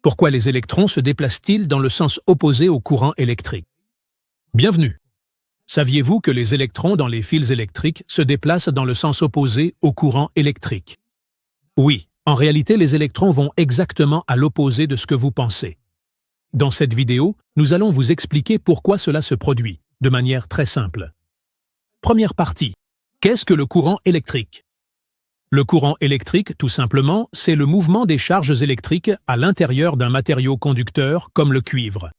Pourquoi les électrons se déplacent-ils dans le sens opposé au courant électrique? Bienvenue! Saviez-vous que les électrons dans les fils électriques se déplacent dans le sens opposé au courant électrique? Oui, en réalité les électrons vont exactement à l'opposé de ce que vous pensez. Dans cette vidéo, nous allons vous expliquer pourquoi cela se produit, de manière très simple. Première partie. Qu'est-ce que le courant électrique? Le courant électrique, tout simplement, c'est le mouvement des charges électriques à l'intérieur d'un matériau conducteur comme le cuivre.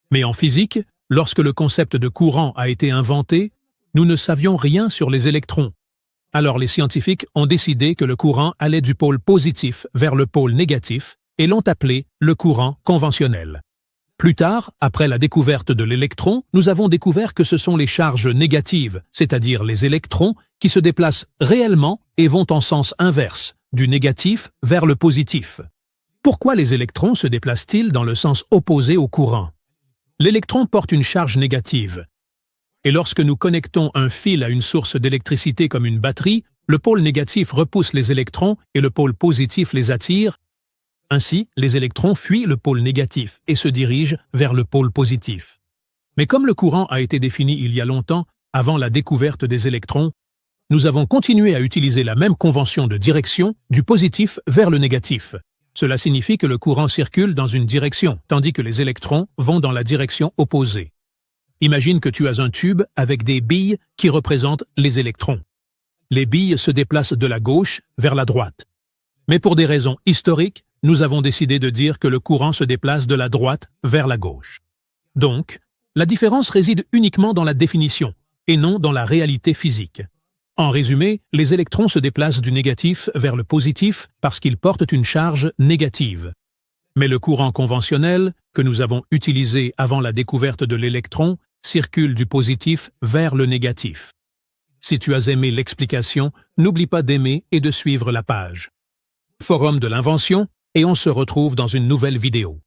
Mais en physique, lorsque le concept de courant a été inventé, nous ne savions rien sur les électrons. Alors les scientifiques ont décidé que le courant allait du pôle positif vers le pôle négatif et l'ont appelé le courant conventionnel. Plus tard, après la découverte de l'électron, nous avons découvert que ce sont les charges négatives, c'est-à-dire les électrons, qui se déplacent réellement et vont en sens inverse, du négatif vers le positif. Pourquoi les électrons se déplacent-ils dans le sens opposé au courant? L'électron porte une charge négative. Et lorsque nous connectons un fil à une source d'électricité comme une batterie, le pôle négatif repousse les électrons et le pôle positif les attire. Ainsi, les électrons fuient le pôle négatif et se dirigent vers le pôle positif. Mais comme le courant a été défini il y a longtemps, avant la découverte des électrons, nous avons continué à utiliser la même convention de direction du positif vers le négatif. Cela signifie que le courant circule dans une direction, tandis que les électrons vont dans la direction opposée. Imagine que tu as un tube avec des billes qui représentent les électrons. Les billes se déplacent de la gauche vers la droite. Mais pour des raisons historiques, nous avons décidé de dire que le courant se déplace de la droite vers la gauche. Donc, la différence réside uniquement dans la définition, et non dans la réalité physique. En résumé, les électrons se déplacent du négatif vers le positif parce qu'ils portent une charge négative. Mais le courant conventionnel, que nous avons utilisé avant la découverte de l'électron, circule du positif vers le négatif. Si tu as aimé l'explication, n'oublie pas d'aimer et de suivre la page Forum de l'invention, et on se retrouve dans une nouvelle vidéo.